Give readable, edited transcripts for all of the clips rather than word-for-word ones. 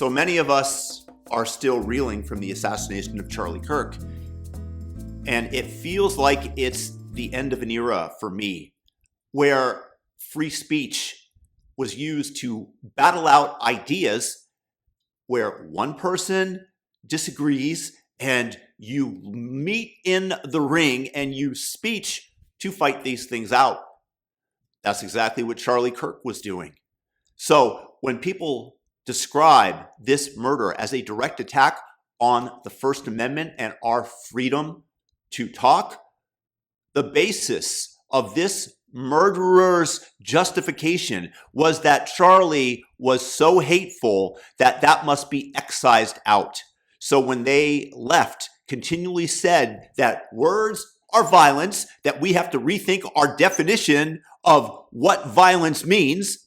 So many of us are still reeling from the assassination of Charlie Kirk. And it feels like it's the end of an era for me, where free speech was used to battle out ideas where one person disagrees and you meet in the ring and use speech to fight these things out. That's exactly what Charlie Kirk was doing. So when people describe this murder as a direct attack on the First Amendment and our freedom to talk, the basis of this murderer's justification was that Charlie was so hateful that that must be excised out. So when they left, continually said that words are violence, that we have to rethink our definition of what violence means.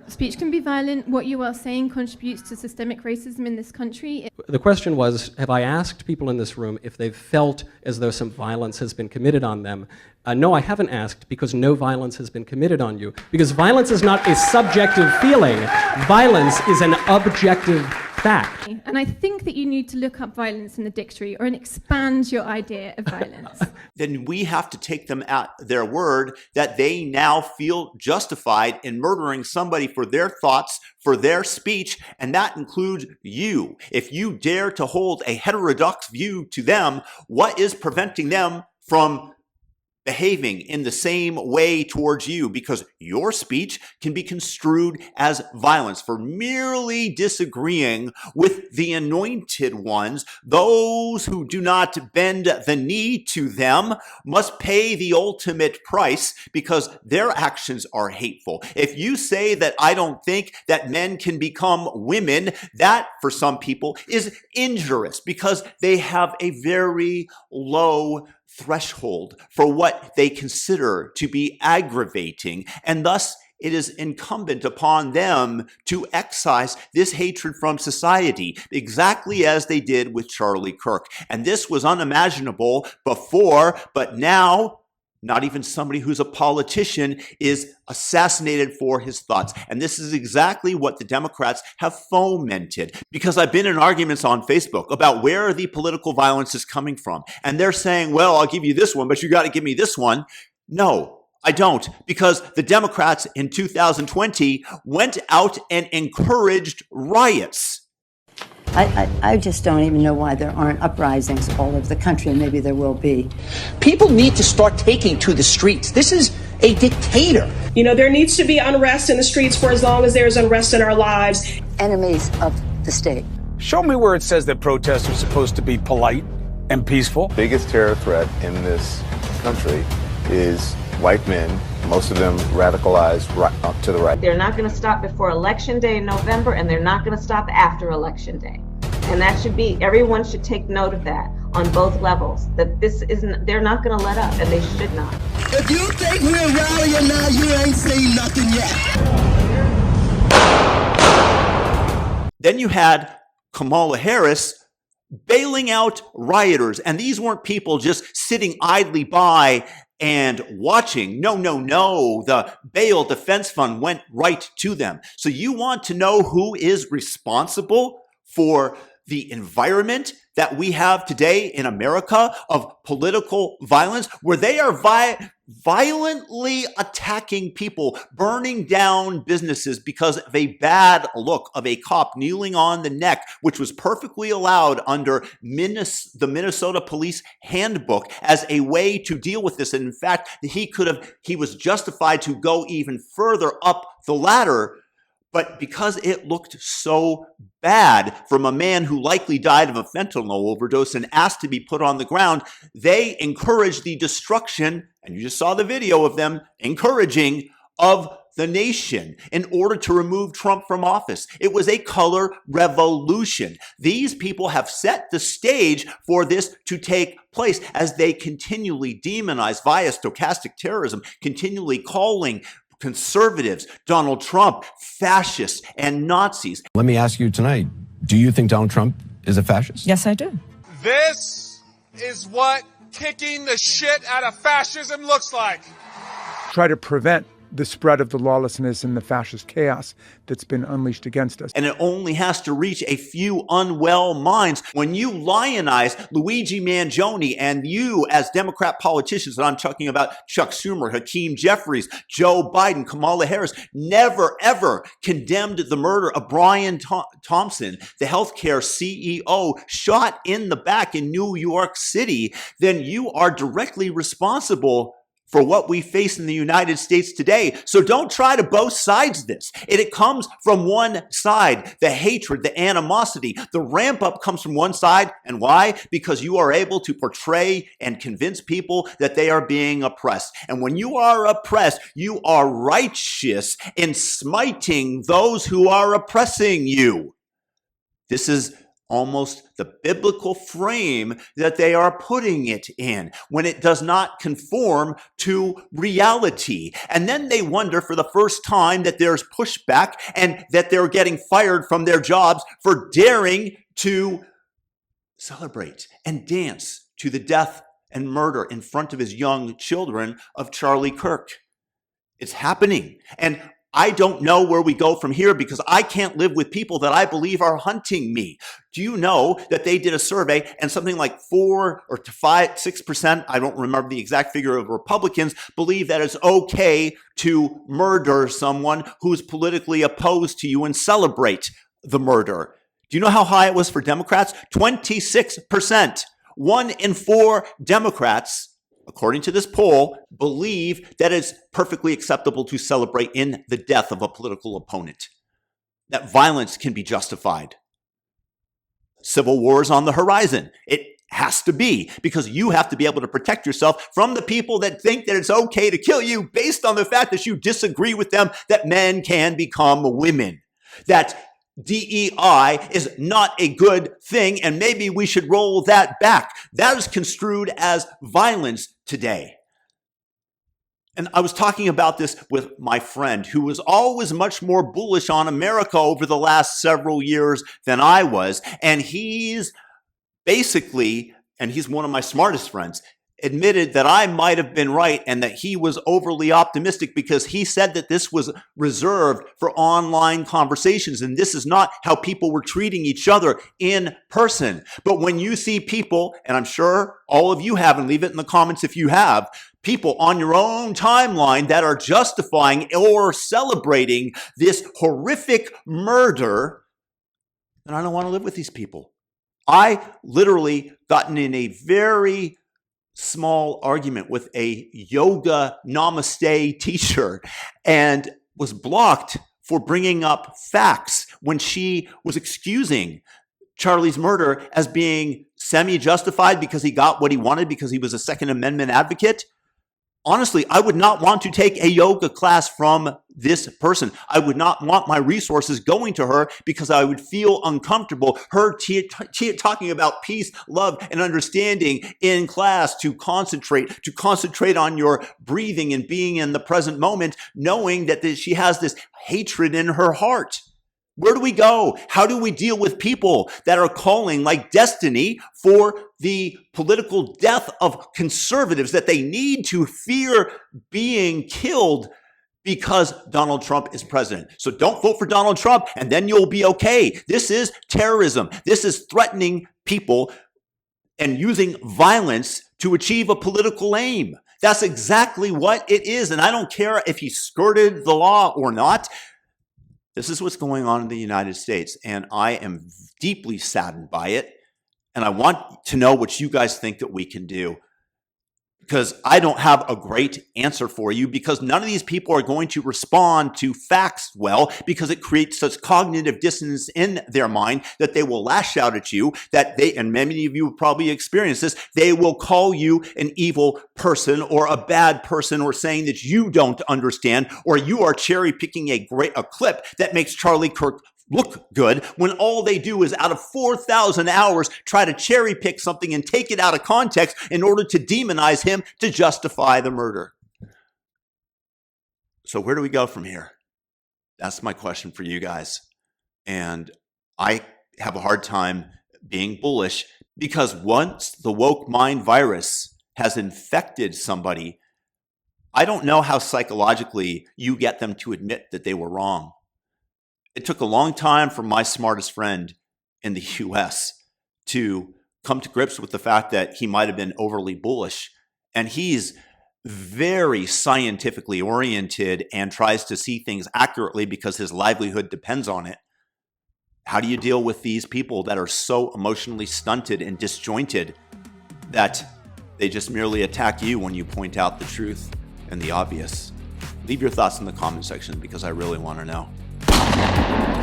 Speech can be violent. What you are saying contributes to systemic racism in this country. The question was, have I asked people in this room if they've felt as though some violence has been committed on them? No, I haven't asked, because no violence has been committed on you. Because violence is not a subjective feeling. Violence is an objective fact. And I think that you need to look up violence in the dictionary and expand your idea of violence. Then we have to take them at their word that they now feel justified in murdering somebody for their thoughts, for their speech, and that includes you. If you dare to hold a heterodox view to them, what is preventing them from behaving in the same way towards you? Because your speech can be construed as violence for merely disagreeing with the anointed ones. Those who do not bend the knee to them must pay the ultimate price because their actions are hateful. If you say that I don't think that men can become women, that for some people is injurious because they have a very low threshold for what they consider to be aggravating, and thus it is incumbent upon them to excise this hatred from society, exactly as they did with Charlie Kirk. And this was unimaginable before, but now not even somebody who's a politician is assassinated for his thoughts. And this is exactly what the Democrats have fomented, because I've been in arguments on Facebook about where the political violence is coming from. And they're saying, well, I'll give you this one, but you got to give me this one. No, I don't, because the Democrats in 2020 went out and encouraged riots. I just don't even know why there aren't uprisings all over the country, and maybe there will be. People need to start taking to the streets. This is a dictator. You know, there needs to be unrest in the streets for as long as there's unrest in our lives. Enemies of the state. Show me where it says that protests are supposed to be polite and peaceful. Biggest terror threat in this country is white men, most of them radicalized right up to the right. They're not going to stop before Election Day in November, and they're not going to stop after Election Day. And that should be, everyone should take note of that on both levels, that this isn't, they're not going to let up, and they should not. If you think we're rallying now, you ain't seen nothing yet. Then you had Kamala Harris bailing out rioters. And these weren't people just sitting idly by and watching. No. The bail defense fund went right to them. So you want to know who is responsible for the environment that we have today in America of political violence, where they are violently attacking people, burning down businesses because of a bad look of a cop kneeling on the neck, which was perfectly allowed under the Minnesota Police Handbook as a way to deal with this. And in fact, he was justified to go even further up the ladder. But because it looked so bad from a man who likely died of a fentanyl overdose and asked to be put on the ground, they encouraged the destruction, and you just saw the video of them encouraging, of the nation in order to remove Trump from office. It was a color revolution. These people have set the stage for this to take place as they continually demonize via stochastic terrorism, continually calling conservatives, Donald Trump, fascists, and Nazis. Let me ask you tonight, do you think Donald Trump is a fascist? Yes, I do. This is what kicking the shit out of fascism looks like. Try to prevent the spread of the lawlessness and the fascist chaos that's been unleashed against us. And it only has to reach a few unwell minds. When you lionize Luigi Mangione and you as Democrat politicians, and I'm talking about Chuck Schumer, Hakeem Jeffries, Joe Biden, Kamala Harris, never ever condemned the murder of Brian Thompson, the healthcare CEO shot in the back in New York City, then you are directly responsible for what we face in the United States today. So don't try to both sides this. It comes from one side, the hatred, the animosity. The ramp up comes from one side. And why? Because you are able to portray and convince people that they are being oppressed. And when you are oppressed, you are righteous in smiting those who are oppressing you. This is almost the biblical frame that they are putting it in when it does not conform to reality. And then they wonder for the first time that there's pushback and that they're getting fired from their jobs for daring to celebrate and dance to the death and murder in front of his young children of Charlie Kirk. It's happening. And I don't know where we go from here because I can't live with people that I believe are hunting me. Do you know that they did a survey and something like 4 or 6%, I don't remember the exact figure, of Republicans believe that it's okay to murder someone who's politically opposed to you and celebrate the murder. Do you know how high it was for Democrats? 26%. 1 in 4 Democrats, according to this poll, believe that it's perfectly acceptable to celebrate in the death of a political opponent, that violence can be justified. Civil war is on the horizon. It has to be, because you have to be able to protect yourself from the people that think that it's okay to kill you based on the fact that you disagree with them, that men can become women, that DEI is not a good thing, and maybe we should roll that back. That is construed as violence today. And I was talking about this with my friend who was always much more bullish on America over the last several years than I was. And he's basically, and he's one of my smartest friends, admitted that I might have been right and that he was overly optimistic because he said that this was reserved for online conversations and this is not how people were treating each other in person. But when you see people, and I'm sure all of you have, and leave it in the comments if you have, people on your own timeline that are justifying or celebrating this horrific murder, then I don't want to live with these people. I literally gotten in a very small argument with a yoga namaste teacher and was blocked for bringing up facts when she was excusing Charlie's murder as being semi-justified because he got what he wanted because he was a Second Amendment advocate. Honestly, I would not want to take a yoga class from this person. I would not want my resources going to her because I would feel uncomfortable. Her talking about peace, love, and understanding in class to concentrate on your breathing and being in the present moment, knowing that she has this hatred in her heart. Where do we go? How do we deal with people that are calling like destiny for the political death of conservatives, that they need to fear being killed because Donald Trump is president? So don't vote for Donald Trump and then you'll be okay. This is terrorism. This is threatening people and using violence to achieve a political aim. That's exactly what it is. And I don't care if he skirted the law or not. This is what's going on in the United States, and I am deeply saddened by it, and I want to know what you guys think that we can do, because I don't have a great answer for you, because none of these people are going to respond to facts well, because it creates such cognitive dissonance in their mind that they will lash out at you, that they, and many of you have probably experienced this, they will call you an evil person or a bad person or saying that you don't understand, or you are cherry picking a clip that makes Charlie Kirk look good when all they do is out of 4,000 hours try to cherry pick something and take it out of context in order to demonize him to justify the murder. So where do we go from here? That's my question for you guys. And I have a hard time being bullish because once the woke mind virus has infected somebody, I don't know how psychologically you get them to admit that they were wrong. It took a long time for my smartest friend in the US to come to grips with the fact that he might have been overly bullish. And he's very scientifically oriented and tries to see things accurately because his livelihood depends on it. How do you deal with these people that are so emotionally stunted and disjointed that they just merely attack you when you point out the truth and the obvious? Leave your thoughts in the comment section because I really want to know.